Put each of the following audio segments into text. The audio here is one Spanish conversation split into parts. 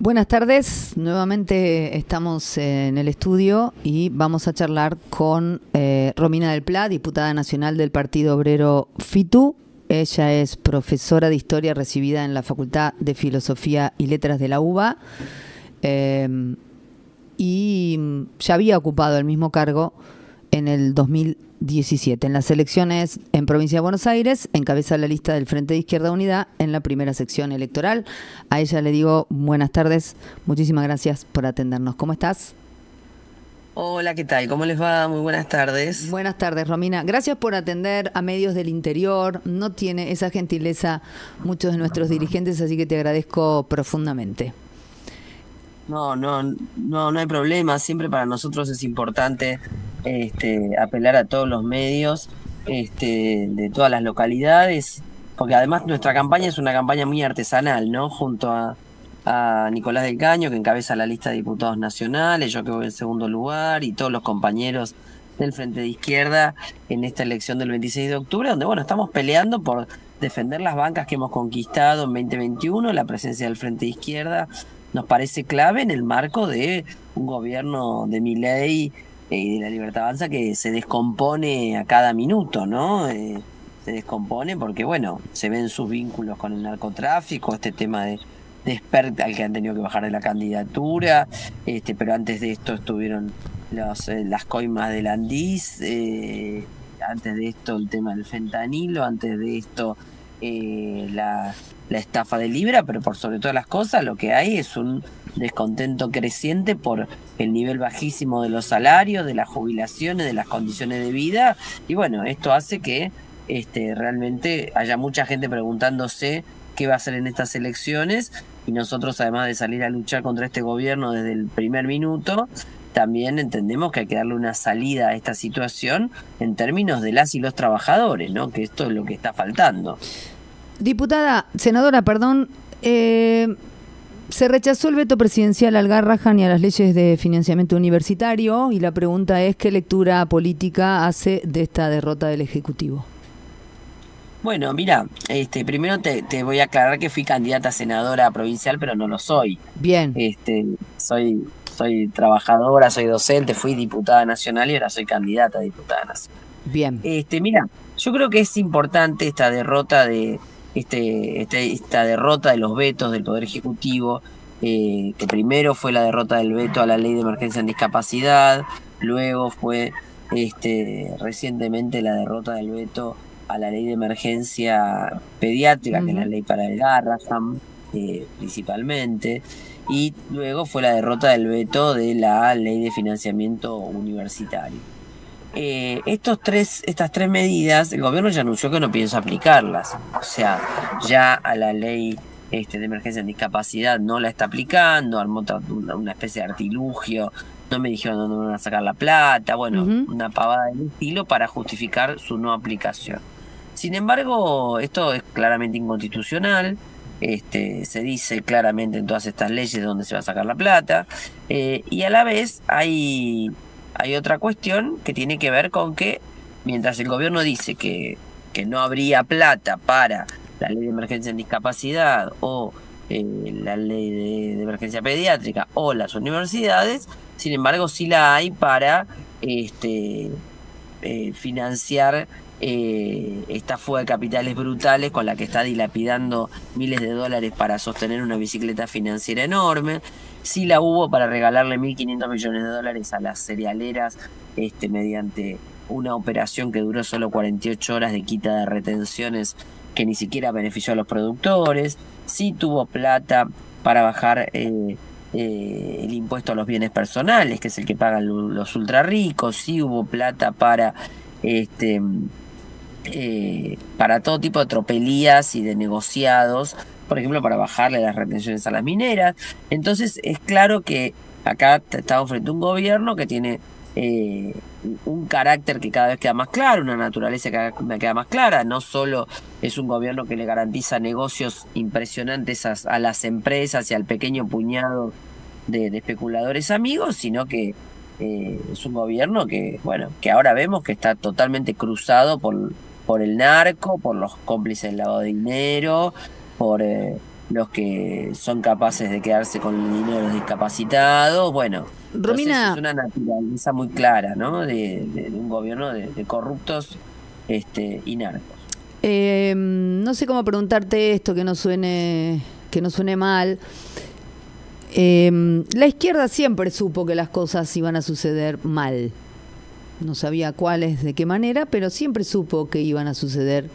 Buenas tardes, nuevamente estamos en el estudio y vamos a charlar con Romina del Pla, diputada nacional del Partido Obrero FITU. Ella es profesora de Historia recibida en la Facultad de Filosofía y Letras de la UBA y ya había ocupado el mismo cargo en el 2017. En las elecciones en Provincia de Buenos Aires, encabeza la lista del Frente de Izquierda Unidad en la primera sección electoral. A ella le digo buenas tardes, muchísimas gracias por atendernos. ¿Cómo estás? Hola, ¿qué tal? ¿Cómo les va? Muy buenas tardes. Buenas tardes, Romina. Gracias por atender a medios del interior. No tiene esa gentileza muchos de nuestros dirigentes, así que te agradezco profundamente. No hay problema. Siempre para nosotros es importante apelar a todos los medios de todas las localidades, porque además nuestra campaña es una campaña muy artesanal, ¿no? Junto a Nicolás del Caño, que encabeza la lista de diputados nacionales, yo que voy en segundo lugar, y todos los compañeros del Frente de Izquierda en esta elección del 26 de octubre, donde, bueno, estamos peleando por defender las bancas que hemos conquistado en 2021, la presencia del Frente de Izquierda nos parece clave en el marco de un gobierno de Milei y de la Libertad Avanza que se descompone a cada minuto, ¿no? Se descompone porque, bueno, se ven sus vínculos con el narcotráfico, este tema de Spert al que han tenido que bajar de la candidatura, pero antes de esto estuvieron las coimas del Andís, antes de esto el tema del fentanilo, antes de esto la estafa de Libra, pero por sobre todas las cosas lo que hay es un descontento creciente por el nivel bajísimo de los salarios, de las jubilaciones, de las condiciones de vida, y bueno, esto hace que realmente haya mucha gente preguntándose qué va a hacer en estas elecciones, y nosotros, además de salir a luchar contra este gobierno desde el primer minuto, también entendemos que hay que darle una salida a esta situación en términos de las y los trabajadores, ¿no? Que esto es lo que está faltando. Senadora, perdón, se rechazó el veto presidencial al Garrahan y a las leyes de financiamiento universitario, y la pregunta es ¿qué lectura política hace de esta derrota del Ejecutivo? Bueno, mira, primero te voy a aclarar que fui candidata a senadora provincial, pero no lo soy. Bien. Soy trabajadora, soy docente, fui diputada nacional y ahora soy candidata a diputada nacional. Bien. Mira, yo creo que es importante esta derrota esta derrota de los vetos del Poder Ejecutivo, que primero fue la derrota del veto a la Ley de Emergencia en Discapacidad, luego fue recientemente la derrota del veto a la Ley de Emergencia Pediátrica, que es la ley para el Garrahan, principalmente, y luego fue la derrota del veto de la Ley de Financiamiento Universitario. Estas tres medidas, el gobierno ya anunció que no piensa aplicarlas. O sea, ya a la ley de emergencia en discapacidad no la está aplicando, armó una especie de artilugio, no me dijeron dónde van a sacar la plata, bueno, una pavada del estilo para justificar su no aplicación. Sin embargo, esto es claramente inconstitucional. Se dice claramente en todas estas leyes dónde se va a sacar la plata, y a la vez hay otra cuestión que tiene que ver con que mientras el gobierno dice que no habría plata para la ley de emergencia en discapacidad o la ley de emergencia pediátrica o las universidades, sin embargo sí la hay para financiar esta fuga de capitales brutales con la que está dilapidando miles de dólares para sostener una bicicleta financiera enorme. Sí la hubo para regalarle 1.500 millones de dólares a las cerealeras mediante una operación que duró solo 48 horas de quita de retenciones que ni siquiera benefició a los productores. Sí tuvo plata para bajar el impuesto a los bienes personales, que es el que pagan los ultra ricos. Sí hubo plata para todo tipo de tropelías y de negociados, por ejemplo, para bajarle las retenciones a las mineras. Entonces es claro que acá estamos frente a un gobierno que tiene un carácter que cada vez queda más claro, una naturaleza que cada vez queda más clara. No solo es un gobierno que le garantiza negocios impresionantes a las empresas y al pequeño puñado de especuladores amigos, sino que es un gobierno que, bueno, que ahora vemos que está totalmente cruzado por el narco, por los cómplices del lavado de dinero, por los que son capaces de quedarse con el dinero de los discapacitados. Bueno, entonces Romina, es una naturaleza muy clara, ¿no? De un gobierno de corruptos y narcos. no sé cómo preguntarte esto que no suene mal. La izquierda siempre supo que las cosas iban a suceder mal. No sabía cuáles, de qué manera, pero siempre supo que iban a suceder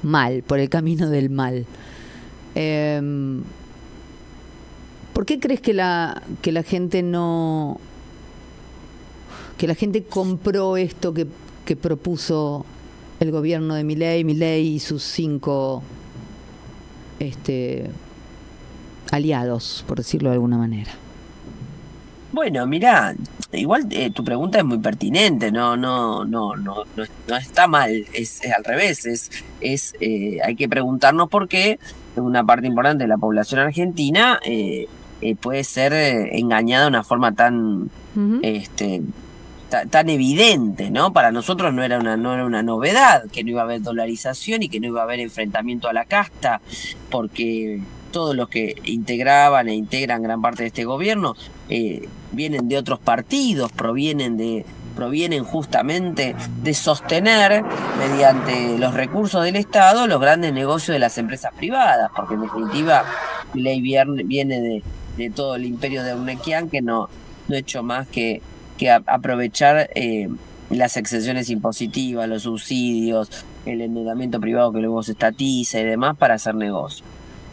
mal, por el camino del mal. ¿Por qué crees que la gente no... que la gente compró esto que propuso el gobierno de Milei y sus 5 aliados, por decirlo de alguna manera? Bueno, mirá, igual tu pregunta es muy pertinente, no está mal, es al revés, hay que preguntarnos por qué una parte importante de la población argentina puede ser engañada de una forma tan tan evidente, ¿no? Para nosotros no era una novedad que no iba a haber dolarización y que no iba a haber enfrentamiento a la casta, porque todos los que integraban e integran gran parte de este gobierno vienen de otros partidos, provienen justamente de sostener mediante los recursos del Estado los grandes negocios de las empresas privadas, porque en definitiva Milei viene de todo el imperio de Urnequian, que no ha hecho más que aprovechar las exenciones impositivas, los subsidios, el endeudamiento privado que luego se estatiza y demás para hacer negocio.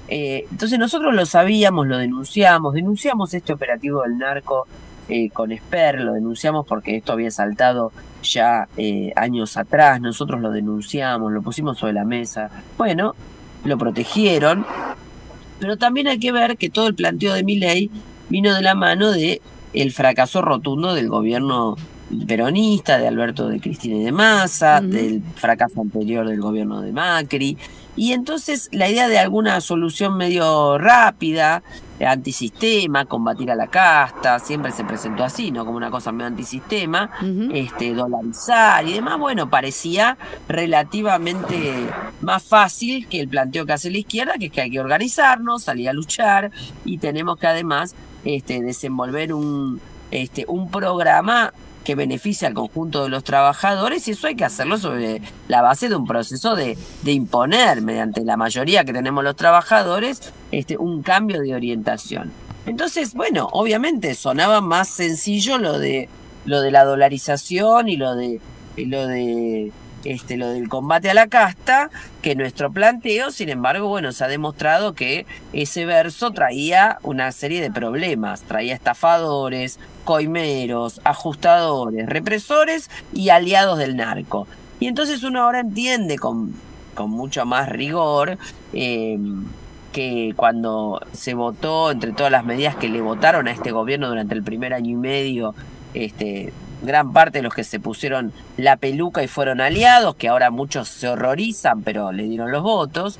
Entonces nosotros lo sabíamos, lo denunciamos este operativo del narco con Esper, lo denunciamos porque esto había saltado ya años atrás, nosotros lo denunciamos, lo pusimos sobre la mesa, bueno, lo protegieron, pero también hay que ver que todo el planteo de Milei vino de la mano de el fracaso rotundo del gobierno peronista, de Alberto de Cristina y de Massa, del fracaso anterior del gobierno de Macri. Y entonces la idea de alguna solución medio rápida, antisistema, combatir a la casta, siempre se presentó así, ¿no? Como una cosa medio antisistema, dolarizar y demás, bueno, parecía relativamente más fácil que el planteo que hace la izquierda, que es que hay que organizarnos, salir a luchar y tenemos que además desenvolver un programa que beneficia al conjunto de los trabajadores, y eso hay que hacerlo sobre la base de un proceso de imponer, mediante la mayoría que tenemos los trabajadores, un cambio de orientación. Entonces, bueno, obviamente sonaba más sencillo lo de la dolarización y lo del combate a la casta que nuestro planteo. Sin embargo, bueno, se ha demostrado que ese verso traía una serie de problemas, traía estafadores, coimeros, ajustadores, represores y aliados del narco. Y entonces uno ahora entiende con mucho más rigor que cuando se votó, entre todas las medidas que le votaron a este gobierno durante el primer año y medio, gran parte de los que se pusieron la peluca y fueron aliados, que ahora muchos se horrorizan, pero le dieron los votos,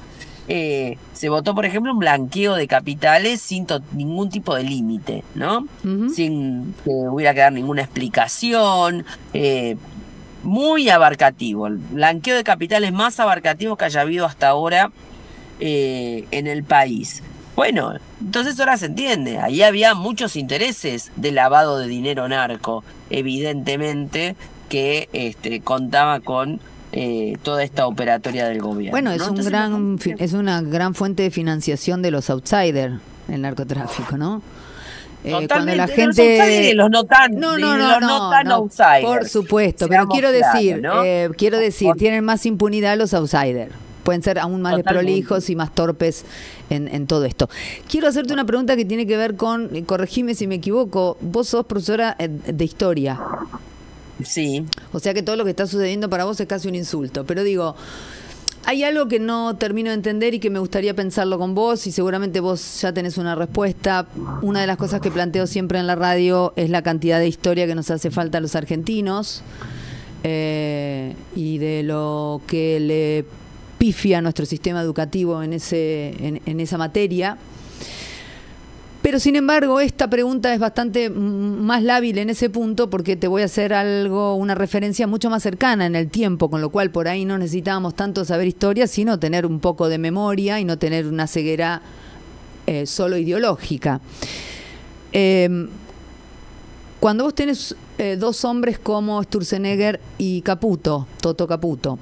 se votó, por ejemplo, un blanqueo de capitales sin ningún tipo de límite, ¿no? Sin que hubiera que dar ninguna explicación, muy abarcativo, el blanqueo de capitales más abarcativo que haya habido hasta ahora en el país. Bueno, entonces ahora se entiende, ahí había muchos intereses de lavado de dinero narco, evidentemente, que contaba con toda esta operatoria del gobierno. Bueno, ¿no? Es una gran fuente de financiación de los outsiders, el narcotráfico, ¿no? Totalmente, cuando la gente los no tan outsiders. Por supuesto, pero quiero decir, tienen más impunidad los outsiders. Pueden ser aún más desprolijos y más torpes en todo esto. Quiero hacerte una pregunta que tiene que ver con, corregime si me equivoco, vos sos profesora de historia. Sí. O sea que todo lo que está sucediendo para vos es casi un insulto. Pero digo, hay algo que no termino de entender y que me gustaría pensarlo con vos, y seguramente vos ya tenés una respuesta. Una de las cosas que planteo siempre en la radio es la cantidad de historia que nos hace falta a los argentinos, y de lo que le pifia a nuestro sistema educativo en esa materia. Pero sin embargo, esta pregunta es bastante más lábil en ese punto, porque te voy a hacer una referencia mucho más cercana en el tiempo, con lo cual por ahí no necesitábamos tanto saber historia, sino tener un poco de memoria y no tener una ceguera solo ideológica. Cuando vos tenés dos hombres como Sturzenegger y Caputo, Toto Caputo,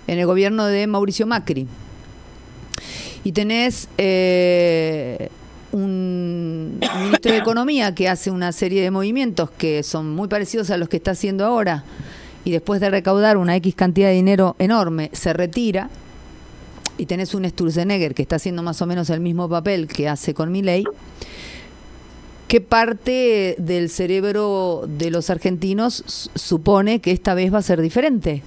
en el gobierno de Mauricio Macri, y tenés un ministro de Economía que hace una serie de movimientos que son muy parecidos a los que está haciendo ahora, y después de recaudar una X cantidad de dinero enorme, se retira, y tenés un Sturzenegger que está haciendo más o menos el mismo papel que hace con Milei, ¿qué parte del cerebro de los argentinos supone que esta vez va a ser diferente?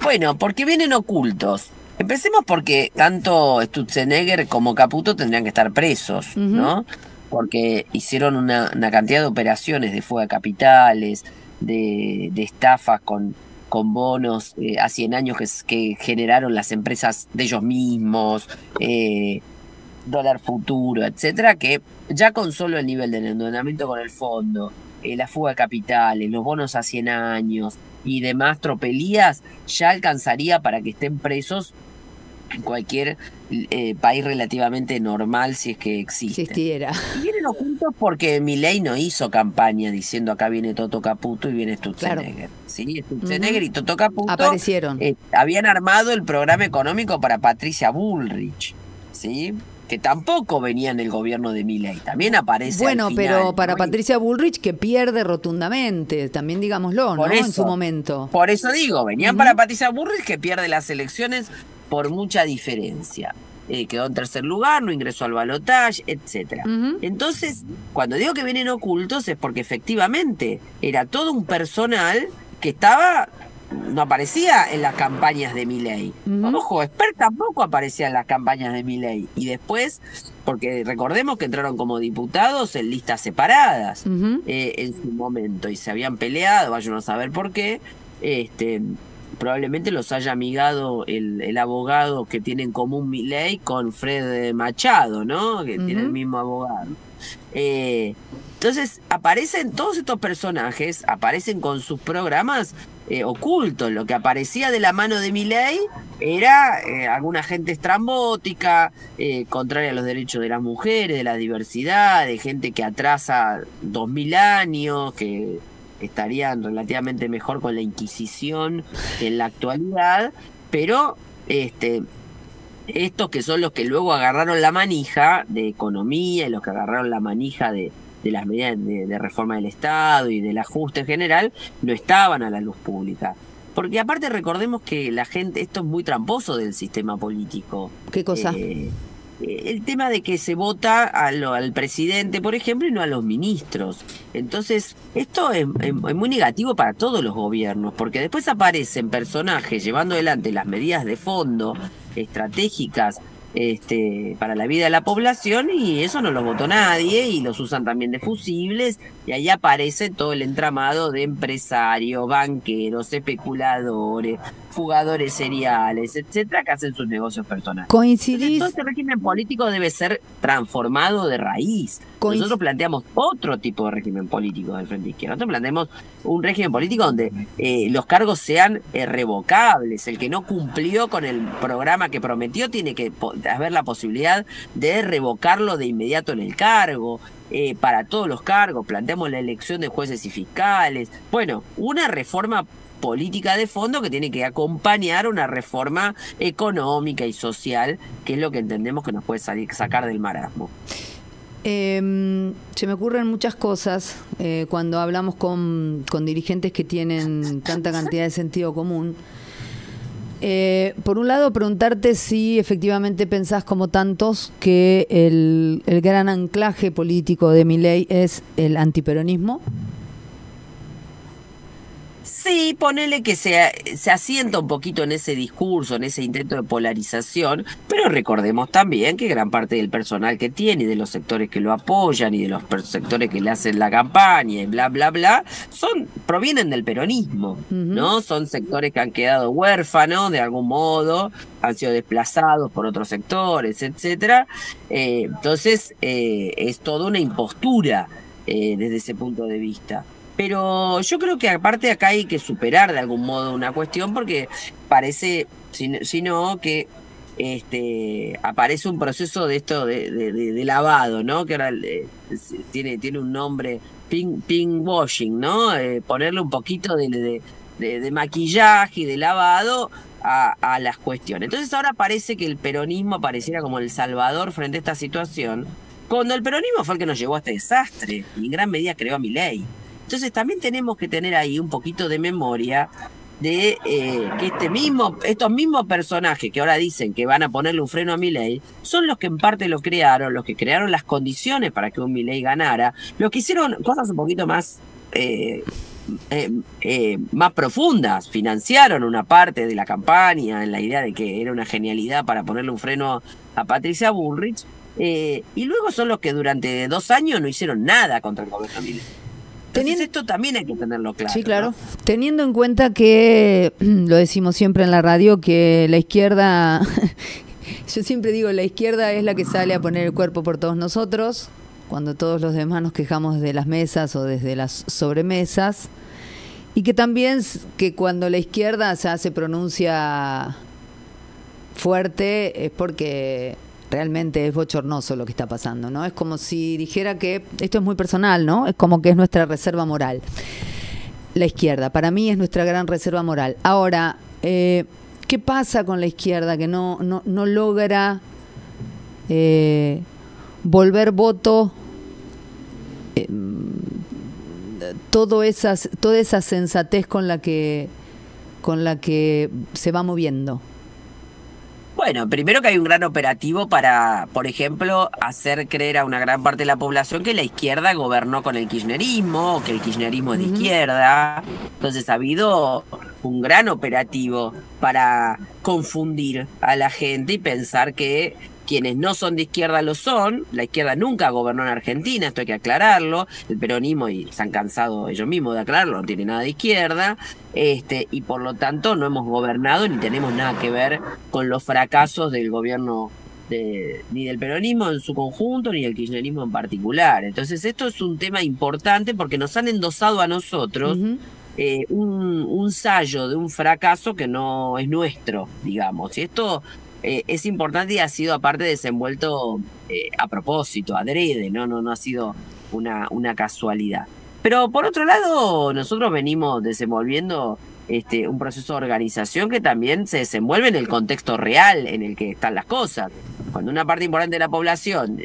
Bueno, porque vienen ocultos. Empecemos porque tanto Sturzenegger como Caputo tendrían que estar presos, ¿no? Porque hicieron una cantidad de operaciones de fuga de capitales, de estafas con bonos a 100 años que generaron las empresas de ellos mismos, dólar futuro, etcétera, que ya con solo el nivel del endeudamiento con el fondo, la fuga de capitales, los bonos a 100 años y demás tropelías, ya alcanzaría para que estén presos en cualquier país relativamente normal, si es que existe. Existiera. Y vienen ocultos porque Milei no hizo campaña diciendo acá viene Toto Caputo y viene Sturzenegger. Claro. ¿Sí? Sturzenegger y Toto Caputo aparecieron. Habían armado el programa económico para Patricia Bullrich, ¿sí? Que tampoco venía en el gobierno de Milei, también aparece bueno, al final, pero para ¿no? Patricia Bullrich, que pierde rotundamente, también digámoslo, ¿no? Eso, en su momento. Por eso digo, venían para Patricia Bullrich, que pierde las elecciones por mucha diferencia. Quedó en tercer lugar, no ingresó al balotaje, etcétera. Entonces, cuando digo que vienen ocultos es porque efectivamente era todo un personal que no aparecía en las campañas de Milei. Ojo, Esper tampoco aparecía en las campañas de Milei. Y después, porque recordemos que entraron como diputados en listas separadas en su momento y se habían peleado, vayan a saber por qué. Probablemente los haya amigado el abogado que tiene en común Milei con Fred Machado, ¿no? Que tiene el mismo abogado. Entonces, aparecen todos estos personajes, aparecen con sus programas ocultos. Lo que aparecía de la mano de Milei era alguna gente estrambótica, contraria a los derechos de las mujeres, de la diversidad, de gente que atrasa 2000 años, que estarían relativamente mejor con la Inquisición que en la actualidad, pero estos que son los que luego agarraron la manija de economía y los que agarraron la manija de las medidas de reforma del Estado y del ajuste general, no estaban a la luz pública. Porque aparte recordemos que la gente, esto es muy tramposo del sistema político. ¿Qué cosa? El tema de que se vota al presidente, por ejemplo, y no a los ministros. Entonces, esto es muy negativo para todos los gobiernos, porque después aparecen personajes llevando adelante las medidas de fondo estratégicas para la vida de la población, y eso no los votó nadie, y los usan también de fusibles, y ahí aparece todo el entramado de empresarios, banqueros, especuladores, fugadores seriales, etcétera, que hacen sus negocios personales. ¿Coincidís? Entonces, todo este régimen político debe ser transformado de raíz. Nosotros planteamos otro tipo de régimen político del Frente Izquierda. Nosotros planteamos un régimen político donde los cargos sean revocables. El que no cumplió con el programa que prometió tiene que haber la posibilidad de revocarlo de inmediato en el cargo. Para todos los cargos, planteamos la elección de jueces y fiscales. Bueno, una reforma política de fondo que tiene que acompañar una reforma económica y social, que es lo que entendemos que nos puede sacar del marasmo. Se me ocurren muchas cosas cuando hablamos con dirigentes que tienen tanta cantidad de sentido común. Por un lado, preguntarte si efectivamente pensás, como tantos, que el gran anclaje político de Milei es el antiperonismo. Sí, ponele que se asienta un poquito en ese discurso, en ese intento de polarización, pero recordemos también que gran parte del personal que tiene y de los sectores que lo apoyan y de los sectores que le hacen la campaña y bla, bla, bla, provienen del peronismo, ¿no? Son sectores que han quedado huérfanos de algún modo, han sido desplazados por otros sectores, etcétera. Entonces, es toda una impostura desde ese punto de vista. Pero yo creo que aparte acá hay que superar de algún modo una cuestión, porque parece, si no, que aparece un proceso de esto de lavado, ¿no? Que ahora tiene un nombre, pink washing, ¿no? Ponerle un poquito de maquillaje y de lavado a las cuestiones. Entonces ahora parece que el peronismo pareciera como el salvador frente a esta situación, cuando el peronismo fue el que nos llevó a este desastre y en gran medida creó a Milei. Entonces también tenemos que tener ahí un poquito de memoria de que estos mismos personajes que ahora dicen que van a ponerle un freno a Milei son los que en parte lo crearon, los que crearon las condiciones para que un Milei ganara, los que hicieron cosas un poquito más más profundas, financiaron una parte de la campaña en la idea de que era una genialidad para ponerle un freno a Patricia Bullrich, y luego son los que durante 2 años no hicieron nada contra el gobierno Milei. Entonces esto también hay que tenerlo claro. Sí, claro. ¿No? Teniendo en cuenta que, lo decimos siempre en la radio, que la izquierda, yo siempre digo, la izquierda es la que sale a poner el cuerpo por todos nosotros, cuando todos los demás nos quejamos desde las mesas o desde las sobremesas, y que también que cuando la izquierda ya se pronuncia fuerte es porque realmente es bochornoso lo que está pasando, ¿no? Es como si dijera que, esto es muy personal, ¿no? Es como que es nuestra reserva moral. La izquierda, para mí es nuestra gran reserva moral. Ahora, ¿qué pasa con la izquierda que no logra volver voto toda esa sensatez con la que se va moviendo? Bueno, primero que hay un gran operativo para, por ejemplo, hacer creer a una gran parte de la población que la izquierda gobernó con el kirchnerismo, que el kirchnerismo es de izquierda. Entonces ha habido un gran operativo para confundir a la gente y pensar que quienes no son de izquierda lo son. La izquierda nunca gobernó en Argentina, esto hay que aclararlo. El peronismo, y se han cansado ellos mismos de aclararlo, no tiene nada de izquierda. Y por lo tanto no hemos gobernado ni tenemos nada que ver con los fracasos del gobierno ni del peronismo en su conjunto ni del kirchnerismo en particular. Entonces esto es un tema importante porque nos han endosado a nosotros un sallo de un fracaso que no es nuestro, digamos. Y esto es importante y ha sido aparte desenvuelto a propósito, adrede, no ha sido una casualidad. Pero por otro lado, nosotros venimos desenvolviendo un proceso de organización que también se desenvuelve en el contexto real en el que están las cosas. Cuando una parte importante de la población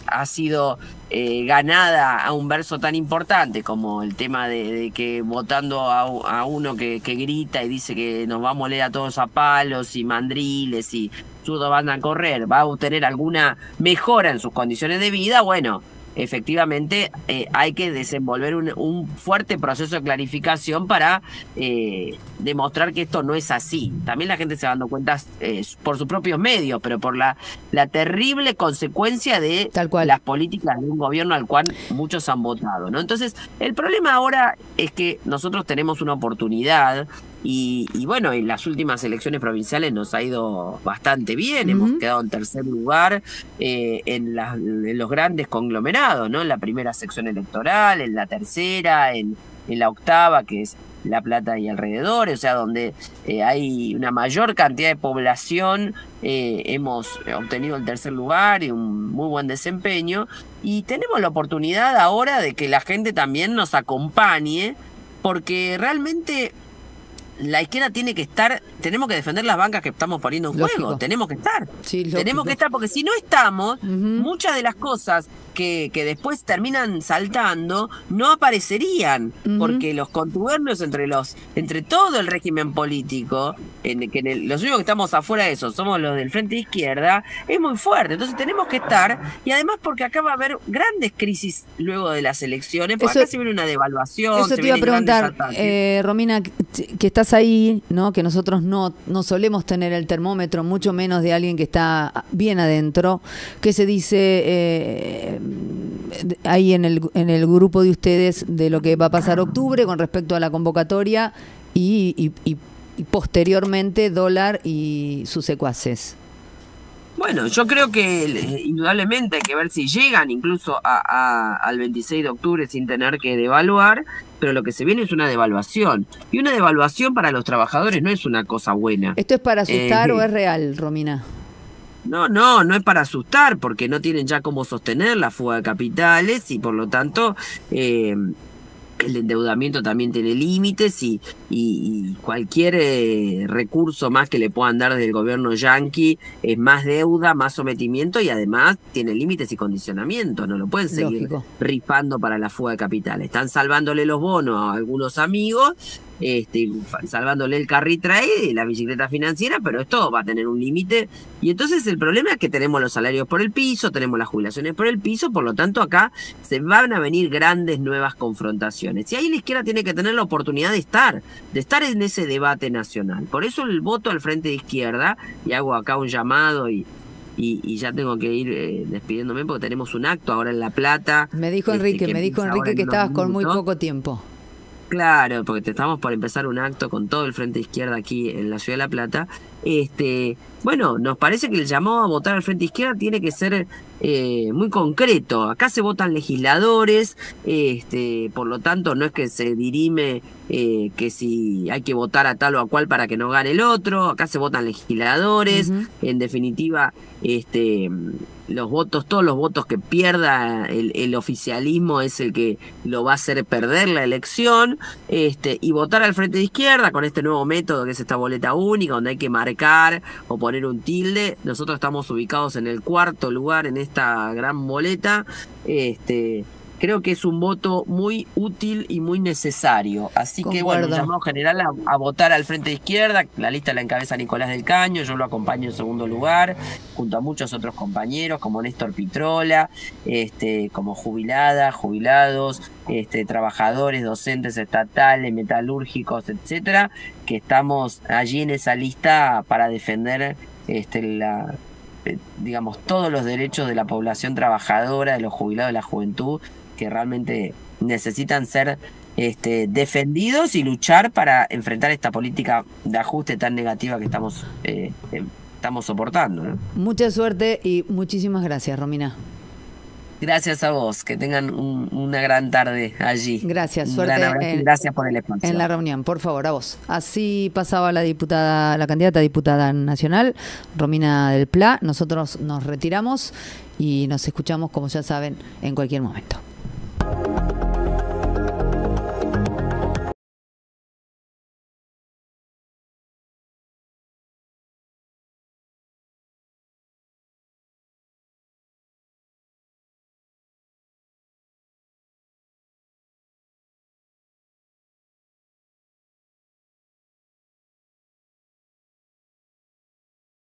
ha sido ganada a un verso tan importante como el tema de que votando a uno que grita y dice que nos va a moler a todos a palos y mandriles y todos van a correr, va a obtener alguna mejora en sus condiciones de vida, bueno, efectivamente hay que desenvolver un fuerte proceso de clarificación para demostrar que esto no es así. También la gente se va dando cuenta por sus propios medios, pero por la terrible consecuencia de las políticas de un gobierno al cual muchos han votado, ¿no? Entonces, el problema ahora es que nosotros tenemos una oportunidad y bueno, en las últimas elecciones provinciales nos ha ido bastante bien, hemos quedado en tercer lugar en los grandes conglomerados, ¿no? En la primera sección electoral, en la tercera, en la octava, que es La Plata y alrededores, o sea, donde hay una mayor cantidad de población, hemos obtenido el tercer lugar y un muy buen desempeño, y tenemos la oportunidad ahora de que la gente también nos acompañe, porque realmente la izquierda tiene que estar, tenemos que defender las bancas que estamos poniendo en juego, tenemos que estar, tenemos que estar, porque si no estamos, muchas de las cosas que después terminan saltando no aparecerían, porque los contubernios entre todo el régimen político, los únicos que estamos afuera de eso somos los del Frente de Izquierda, es muy fuerte. Entonces tenemos que estar, y además porque acá va a haber grandes crisis luego de las elecciones, porque acá se viene una devaluación. Eso te iba a preguntar, Romina, que estás ahí, ¿no? Que nosotros no solemos tener el termómetro, mucho menos de alguien que está bien adentro. ¿Qué se dice ahí en el grupo de ustedes de lo que va a pasar octubre con respecto a la convocatoria y posteriormente dólar y sus secuaces? Bueno, yo creo que indudablemente hay que ver si llegan incluso al 26 de octubre sin tener que devaluar, pero lo que se viene es una devaluación. Y una devaluación para los trabajadores no es una cosa buena. ¿Esto es para asustar o es real, Romina? No es para asustar, porque no tienen ya cómo sostener la fuga de capitales y por lo tanto el endeudamiento también tiene límites y cualquier recurso más que le puedan dar desde el gobierno yanqui es más deuda, más sometimiento y además tiene límites y condicionamientos. No lo pueden seguir rifando para la fuga de capitales. Están salvándole los bonos a algunos amigos, salvándole el carry trade, la bicicleta financiera, pero esto va a tener un límite. Y entonces el problema es que tenemos los salarios por el piso, tenemos las jubilaciones por el piso, por lo tanto acá se van a venir grandes nuevas confrontaciones. Y ahí la izquierda tiene que tener la oportunidad de estar en ese debate nacional. Por eso el voto al Frente de Izquierda, y hago acá un llamado y ya tengo que ir despidiéndome porque tenemos un acto ahora en La Plata. Me dijo Enrique que estabas con muy poco tiempo. Claro, porque estamos por empezar un acto con todo el Frente de Izquierda aquí en la Ciudad de La Plata. Bueno, nos parece que el llamado a votar al Frente de Izquierda tiene que ser muy concreto. Acá se votan legisladores, por lo tanto no es que se dirime que si hay que votar a tal o a cual para que no gane el otro. Acá se votan legisladores. En definitiva, los votos, todos los votos que pierda el oficialismo es el que lo va a hacer perder la elección, y votar al Frente de Izquierda con este nuevo método que es esta boleta única, donde hay que marcar o poner un tilde. Nosotros estamos ubicados en el 4º lugar en esta gran boleta. Creo que es un voto muy útil y muy necesario. Así que bueno, llamado general a votar al Frente de Izquierda. La lista la encabeza Nicolás del Caño, yo lo acompaño en segundo lugar, junto a muchos otros compañeros como Néstor Pitrola, como jubiladas, jubilados, trabajadores, docentes estatales, metalúrgicos, etcétera, que estamos allí en esa lista para defender digamos, todos los derechos de la población trabajadora, de los jubilados, de la juventud, que realmente necesitan ser defendidos y luchar para enfrentar esta política de ajuste tan negativa que estamos soportando, ¿no? Mucha suerte y muchísimas gracias, Romina. Gracias a vos, que tengan una gran tarde allí. Gracias, suerte. Gracias por el espacio. En la reunión, por favor, a vos. Así pasaba la candidata a diputada nacional, Romina del Pla. Nosotros nos retiramos y nos escuchamos, como ya saben, en cualquier momento.